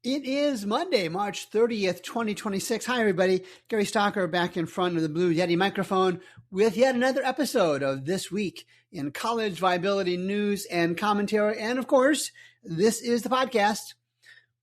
It is Monday, March 30th, 2026. Hi, everybody. Gary Stocker back in front of the Blue Yeti microphone with yet another episode of This Week in College Viability News and Commentary. And of course, this is the podcast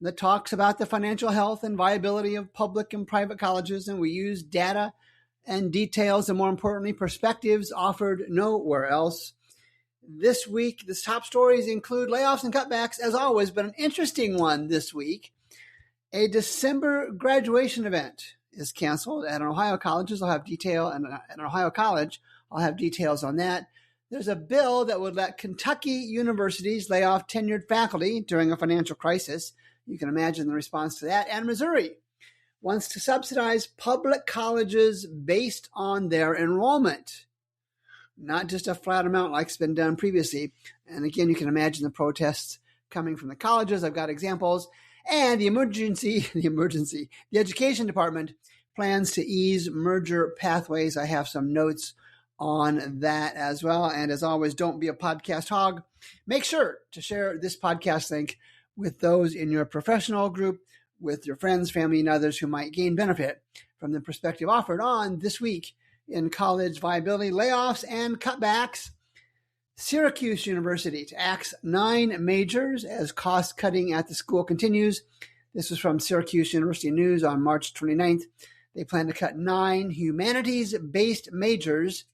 that talks about the financial health and viability of public and private colleges. And we use data and details and, more importantly, perspectives offered nowhere else. This week, the top stories include layoffs and cutbacks, as always, but an interesting one this week. A December graduation event is canceled at an Ohio colleges. I'll have detail, and at an Ohio college, I'll have details on that. There's a bill that would let Kentucky universities lay off tenured faculty during a financial crisis. You can imagine the response to that. And Missouri wants to subsidize public colleges based on their enrollment. Not just a flat amount like it's been done previously. And again, you can imagine the protests coming from the colleges. I've got examples. And the education department plans to ease merger pathways. I have some notes on that as well. And as always, don't be a podcast hog. Make sure to share this podcast link with those in your professional group, with your friends, family, and others who might gain benefit from the perspective offered on This Week in College Viability, Layoffs and Cutbacks. Syracuse University to axe 9 majors as cost cutting at the school continues. This was from Syracuse University News on March 29th. They plan to cut 9 humanities-based majors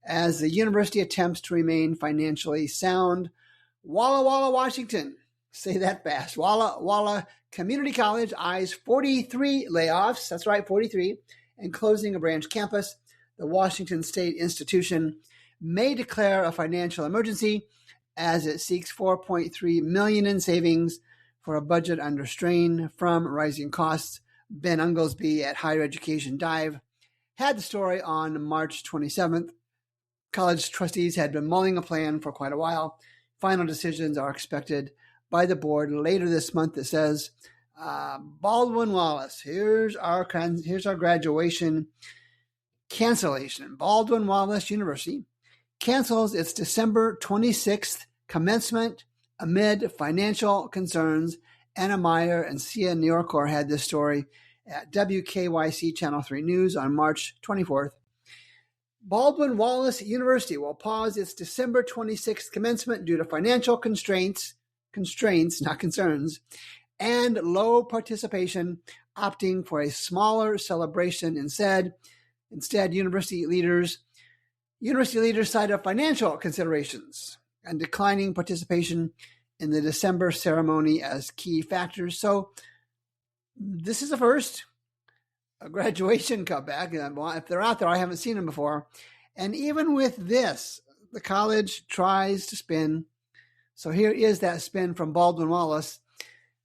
as the university attempts to remain financially sound. Walla Walla, Washington. Say that fast. Walla Walla Community College eyes 43 layoffs. That's right, 43. And closing a branch campus. The Washington State institution may declare a financial emergency as it seeks $4.3 million in savings for a budget under strain from rising costs. Ben Unglesby at Higher Education Dive had the story on March 27th. College trustees had been mulling a plan for quite a while. Final decisions are expected by the board later this month. It says, Baldwin Wallace, here's our graduation cancellation. Baldwin Wallace University cancels its December 26th commencement amid financial concerns. Anna Meyer and Sia Niorkor had this story at WKYC Channel 3 News on March 24th. Baldwin Wallace University will pause its December 26th commencement due to financial constraints, not concerns, and low participation, opting for a smaller celebration instead. University leaders cited financial considerations and declining participation in the December ceremony as key factors. So this is a first, a graduation cutback. If they're out there, I haven't seen them before. And even with this, the college tries to spin. So here is that spin from Baldwin Wallace.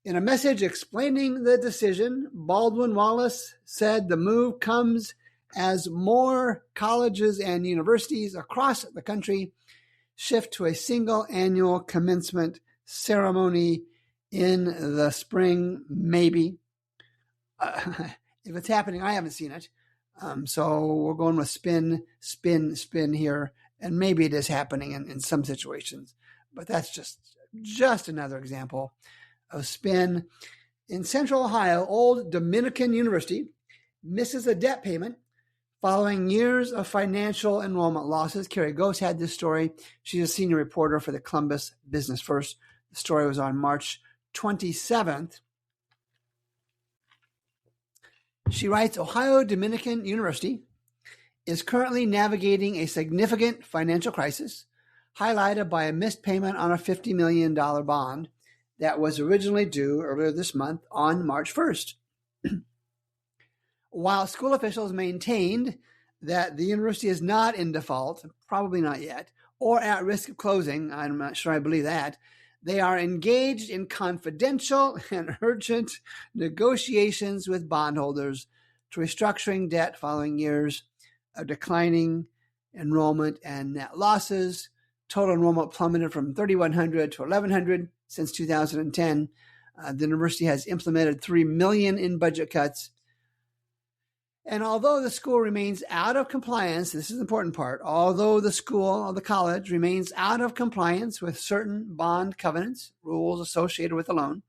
In a message explaining the decision, Baldwin Wallace said the move comes as more colleges and universities across the country shift to a single annual commencement ceremony in the spring, maybe. If it's happening, I haven't seen it. So we're going with spin here. And maybe it is happening in some situations. But that's just another example of spin. In Central Ohio, Old Dominican University misses a debt payment following years of financial enrollment losses. Carrie Ghost had this story. She's a senior reporter for the Columbus Business First. The story was on March 27th. She writes, Ohio Dominican University is currently navigating a significant financial crisis, highlighted by a missed payment on a $50 million bond that was originally due earlier this month on March 1st. While school officials maintained that the university is not in default, probably not yet, or at risk of closing, I'm not sure I believe that, they are engaged in confidential and urgent negotiations with bondholders to restructuring debt following years of declining enrollment and net losses. Total enrollment plummeted from 3,100 to 1,100 since 2010. The university has implemented $3 million in budget cuts. And although the school remains out of compliance, this is the important part, although the college remains out of compliance with certain bond covenants, rules associated with the loan,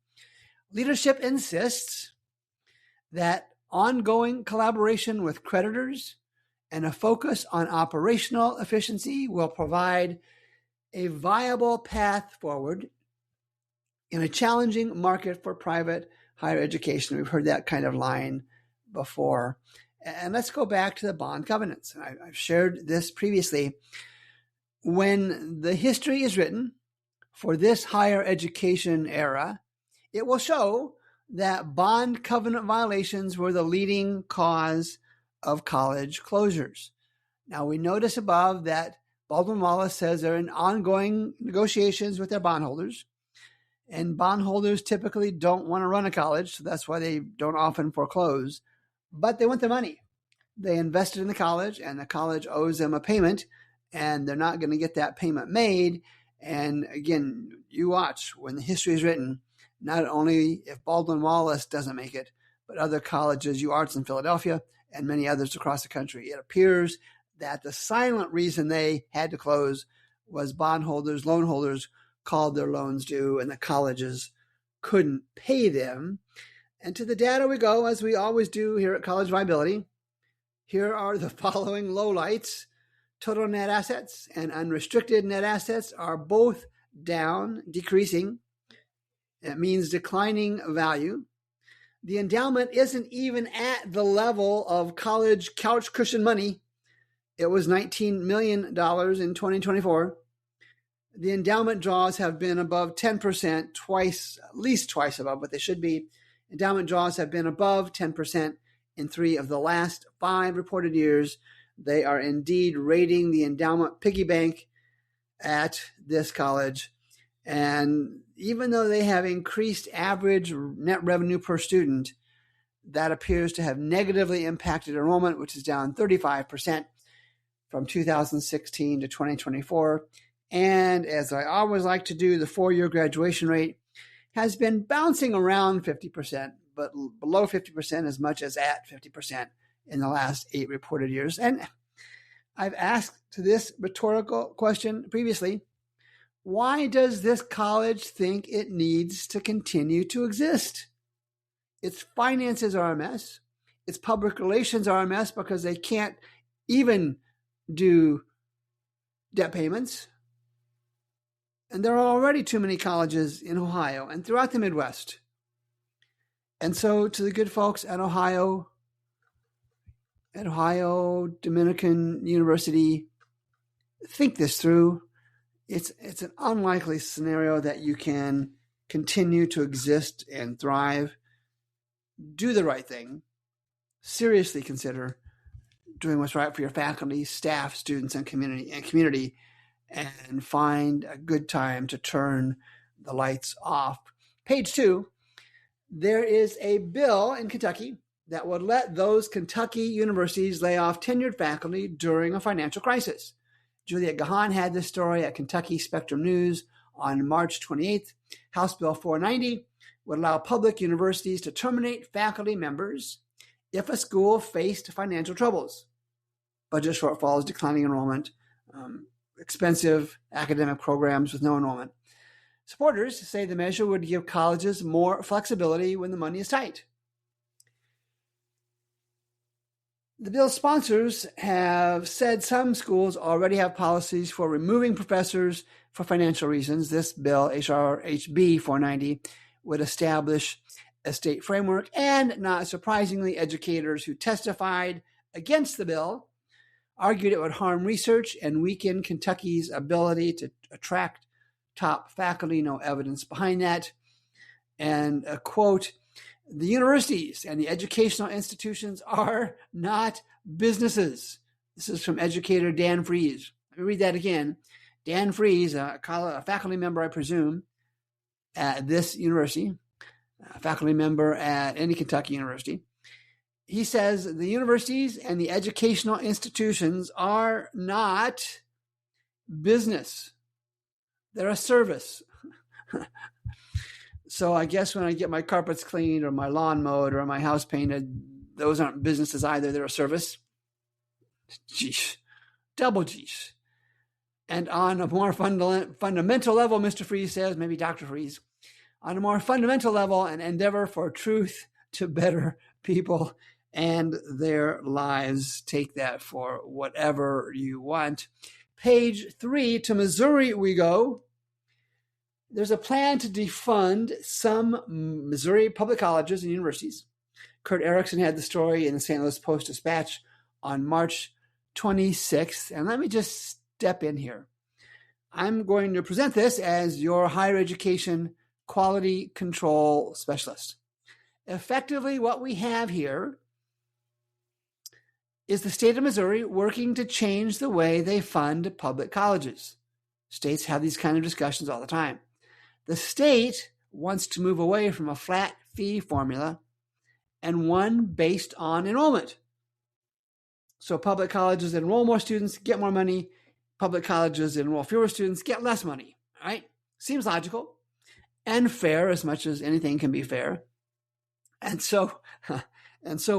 Leadership insists that ongoing collaboration with creditors and a focus on operational efficiency will provide a viable path forward in a challenging market for private higher education. We've heard that kind of line before. And let's go back to the bond covenants. I've shared this previously. When the history is written for this higher education era, it will show that bond covenant violations were the leading cause of college closures. Now, we notice above that Baldwin Wallace says they're in ongoing negotiations with their bondholders, and bondholders typically don't want to run a college, so that's why they don't often foreclose, but they want the money. They invested in the college, and the college owes them a payment, and they're not going to get that payment made. And again, you watch when the history is written, not only if Baldwin Wallace doesn't make it, but other colleges, UArts in Philadelphia, and many others across the country. It appears that the silent reason they had to close was bondholders, loan holders called their loans due, and the colleges couldn't pay them. And to the data we go, as we always do here at College Viability. Here are the following lowlights. Total net assets and unrestricted net assets are both down, decreasing. It means declining value. The endowment isn't even at the level of college couch cushion money. It was $19 million in 2024. The endowment draws have been above 10% twice, at least twice above what they should be. Endowment draws have been above 10% in 3 of the last 5 reported years. They are indeed rating the endowment piggy bank at this college. And even though they have increased average net revenue per student, that appears to have negatively impacted enrollment, which is down 35% from 2016 to 2024. And as I always like to do, the 4-year graduation rate has been bouncing around 50%, but below 50% as much as at 50% in the last 8 reported years. And I've asked this rhetorical question previously. Why does this college think it needs to continue to exist? Its finances are a mess. Its public relations are a mess because they can't even do debt payments. And there are already too many colleges in Ohio and throughout the Midwest. And so to the good folks at Ohio Dominican University, think this through. It's an unlikely scenario that you can continue to exist and thrive. Do the right thing. Seriously consider doing what's right for your faculty, staff, students, and community, and find a good time to turn the lights off. Page 2, there is a bill in Kentucky that would let those Kentucky universities lay off tenured faculty during a financial crisis. Juliet Gahan had this story at Kentucky Spectrum News on March 28th. House Bill 490 would allow public universities to terminate faculty members if a school faced financial troubles, budget shortfalls, declining enrollment, expensive academic programs with no enrollment. Supporters say the measure would give colleges more flexibility when the money is tight. The bill's sponsors have said some schools already have policies for removing professors for financial reasons. This bill, H.R. HB 490, would establish a state framework, and not surprisingly, educators who testified against the bill argued it would harm research and weaken Kentucky's ability to attract top faculty. No evidence behind that. And a quote, "The universities and the educational institutions are not businesses." This is from educator Dan Fries. Let me read that again. Dan Fries, a faculty member, I presume, at this university, a faculty member at any Kentucky university. He says the universities and the educational institutions are not business. They're a service. So I guess when I get my carpets cleaned or my lawn mowed or my house painted, those aren't businesses either. They're a service. Geesh. Double geesh. And on a more fundamental level, Mr. Fries says, maybe Dr. Fries, on a more fundamental level, an endeavor for truth to better people and their lives. Take that for whatever you want. Page 3, to Missouri we go. There's a plan to defund some Missouri public colleges and universities. Kurt Erickson had the story in the St. Louis Post-Dispatch on March 26th. And let me just step in here. I'm going to present this as your higher education quality control specialist. Effectively, what we have here is the state of Missouri working to change the way they fund public colleges. States have these kind of discussions all the time. The state wants to move away from a flat fee formula and one based on enrollment. So public colleges enroll more students, get more money. Public colleges enroll fewer students, get less money. All right? Seems logical and fair, as much as anything can be fair. And so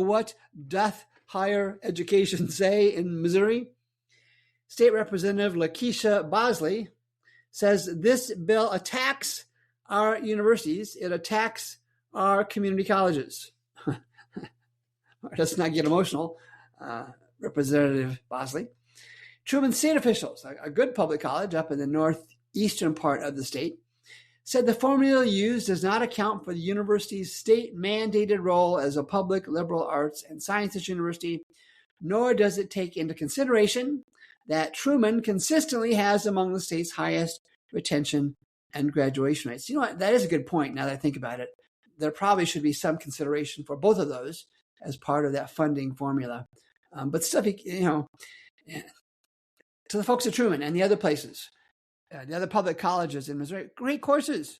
what doth higher education say in Missouri? State Representative Lakeisha Bosley says this bill attacks our universities. It attacks our community colleges. Let's not get emotional, Representative Bosley. Truman State officials, a good public college up in the northeastern part of the state, said the formula used does not account for the university's state-mandated role as a public liberal arts and sciences university, nor does it take into consideration that Truman consistently has among the state's highest retention and graduation rates. You know what? That is a good point now that I think about it. There probably should be some consideration for both of those as part of that funding formula. But stuff, to the folks at Truman and the other places, the other public colleges in Missouri, great courses,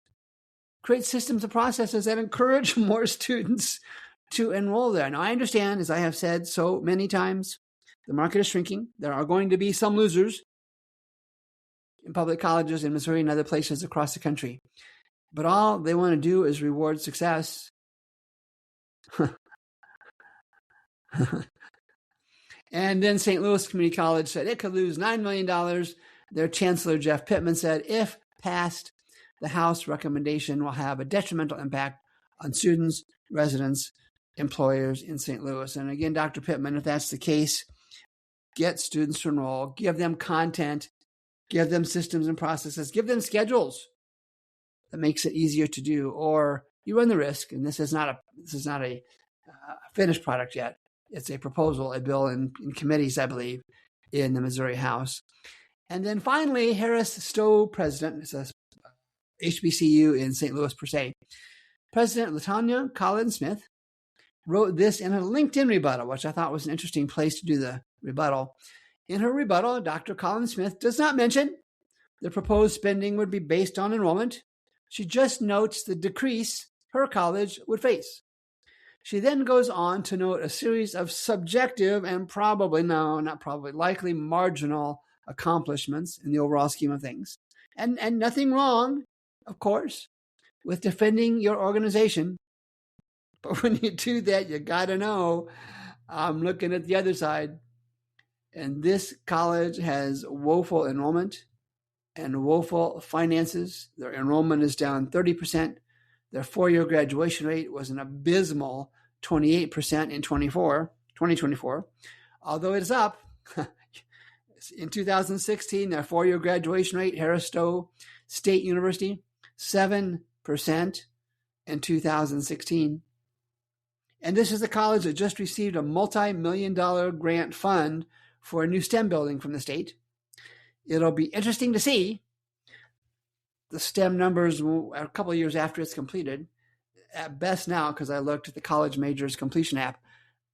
great systems and processes that encourage more students to enroll there. Now, I understand, as I have said so many times, the market is shrinking. There are going to be some losers in public colleges in Missouri and other places across the country. But all they want to do is reward success. And then St. Louis Community College said it could lose $9 million. Their chancellor, Jeff Pittman, said if passed, the House recommendation will have a detrimental impact on students, residents, employers in St. Louis. And again, Dr. Pittman, if that's the case, get students to enroll, give them content, give them systems and processes, give them schedules that makes it easier to do, or you run the risk, and this is not a finished product yet. It's a proposal, a bill in committees, I believe, in the Missouri House. And then finally, Harris Stowe president, it's a HBCU in St. Louis per se, President LaTanya Collins-Smith wrote this in a LinkedIn rebuttal, which I thought was an interesting place to do the rebuttal. In her rebuttal, Dr. Collins-Smith does not mention the proposed spending would be based on enrollment. She just notes the decrease her college would face. She then goes on to note a series of subjective and likely marginal accomplishments in the overall scheme of things. And nothing wrong, of course, with defending your organization. But when you do that, you got to know, I'm looking at the other side. And this college has woeful enrollment and woeful finances. Their enrollment is down 30%. Their four-year graduation rate was an abysmal 28% in 2024, although it is up. In 2016, their four-year graduation rate, Harris Stowe State University, 7% in 2016. And this is a college that just received a multi-million-dollar grant fund for a new STEM building from the state. It'll be interesting to see the STEM numbers a couple of years after it's completed. At best now, because I looked at the college majors completion app,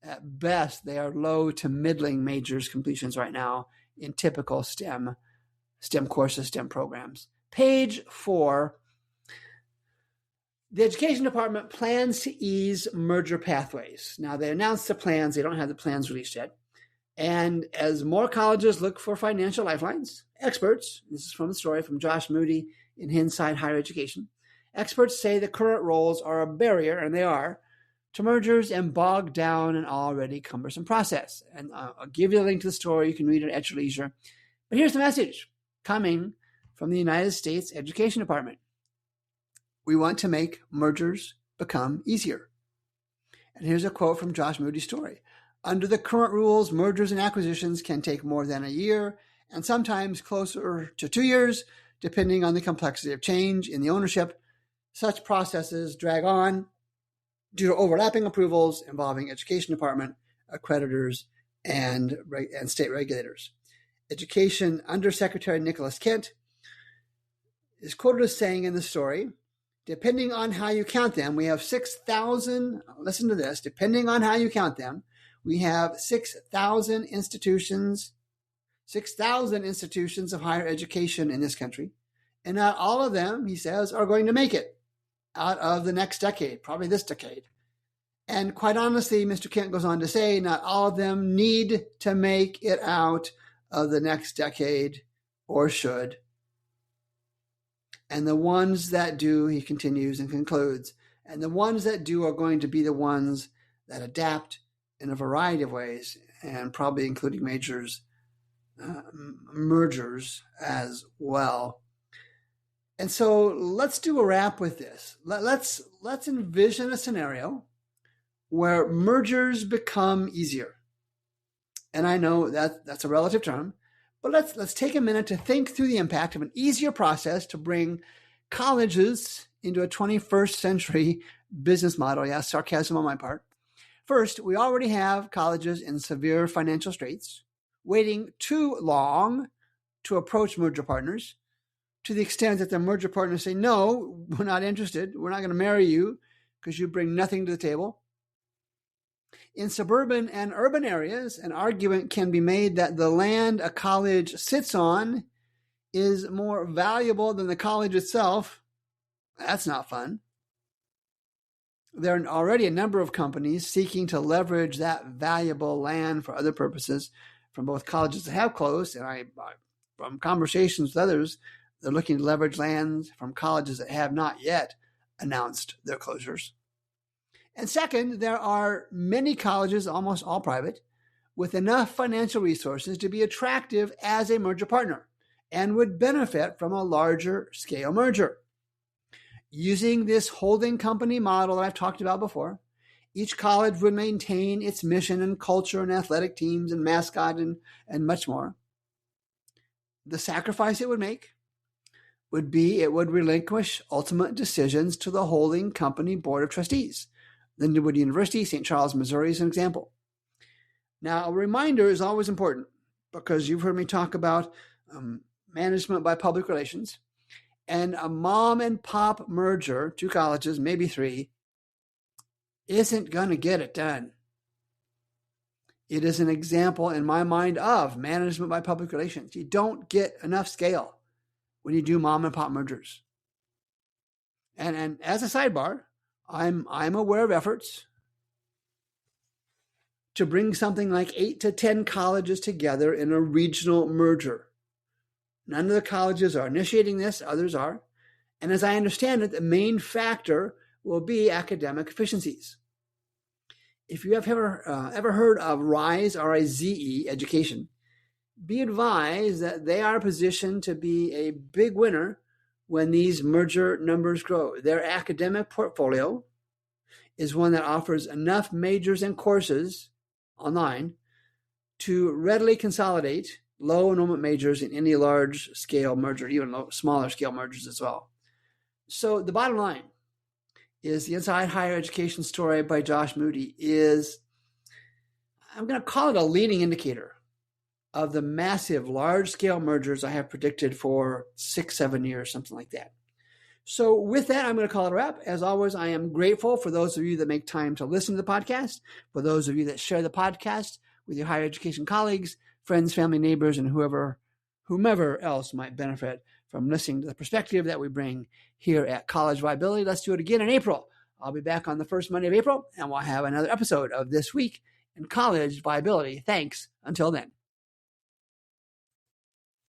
at best they are low to middling majors completions right now in typical STEM courses, STEM programs. Page 4. The Education Department plans to ease merger pathways. Now, they announced the plans. They don't have the plans released yet. And as more colleges look for financial lifelines, experts, this is from the story from Josh Moody in Inside Higher Education, experts say the current rules are a barrier, and they are, to mergers and bog down an already cumbersome process. And I'll give you a link to the story. You can read it at your leisure. But here's the message coming from the United States Education Department. We want to make mergers become easier. And here's a quote from Josh Moody's story. Under the current rules, mergers and acquisitions can take more than a year and sometimes closer to 2 years, depending on the complexity of change in the ownership. Such processes drag on due to overlapping approvals involving education department, accreditors, and state regulators. Education Undersecretary Nicholas Kent is quoted as saying in the story, depending on how you count them, we have 6,000, listen to this, depending on how you count them, we have 6,000 institutions of higher education in this country. And not all of them, he says, are going to make it out of the next decade, probably this decade. And quite honestly, Mr. Kent goes on to say, not all of them need to make it out of the next decade or should. And the ones that do, he continues and concludes, and the ones that do are going to be the ones that adapt in a variety of ways, and probably including mergers as well. And so let's do a wrap with this. Let's envision a scenario where mergers become easier. And I know that's a relative term, but let's take a minute to think through the impact of an easier process to bring colleges into a 21st century business model. Yes, sarcasm on my part. First, we already have colleges in severe financial straits, waiting too long to approach merger partners, to the extent that the merger partners say, no, we're not interested. We're not going to marry you because you bring nothing to the table. In suburban and urban areas, an argument can be made that the land a college sits on is more valuable than the college itself. That's not fun. There are already a number of companies seeking to leverage that valuable land for other purposes from both colleges that have closed, and from conversations with others, they're looking to leverage lands from colleges that have not yet announced their closures. And second, there are many colleges, almost all private, with enough financial resources to be attractive as a merger partner and would benefit from a larger scale merger. Using this holding company model that I've talked about before, each college would maintain its mission and culture and athletic teams and mascot and much more. The sacrifice it would make would be it would relinquish ultimate decisions to the holding company board of trustees. Lindenwood University, St. Charles, Missouri is an example. Now, a reminder is always important because you've heard me talk about management by public relations, and a mom and pop merger, 2 colleges, maybe 3, isn't going to get it done. It is an example in my mind of management by public relations. You don't get enough scale when you do mom and pop mergers. And as a sidebar, I'm aware of efforts to bring something like 8 to 10 colleges together in a regional merger. None of the colleges are initiating this, others are. And as I understand it, the main factor will be academic efficiencies. If you have ever heard of RISE, R-I-Z-E, education, be advised that they are positioned to be a big winner when these merger numbers grow. Their academic portfolio is one that offers enough majors and courses online to readily consolidate low enrollment majors in any large scale merger, even smaller scale mergers as well. So the bottom line is the Inside Higher Education story by Josh Moody is, I'm going to call it a leading indicator of the massive large scale mergers I have predicted for 6-7 years, something like that. So with that, I'm going to call it a wrap. As always, I am grateful for those of you that make time to listen to the podcast, for those of you that share the podcast with your higher education colleagues, friends, family, neighbors, and whomever else might benefit from listening to the perspective that we bring here at College Viability. Let's do it again in April. I'll be back on the first Monday of April, and we'll have another episode of This Week in College Viability. Thanks. Until then.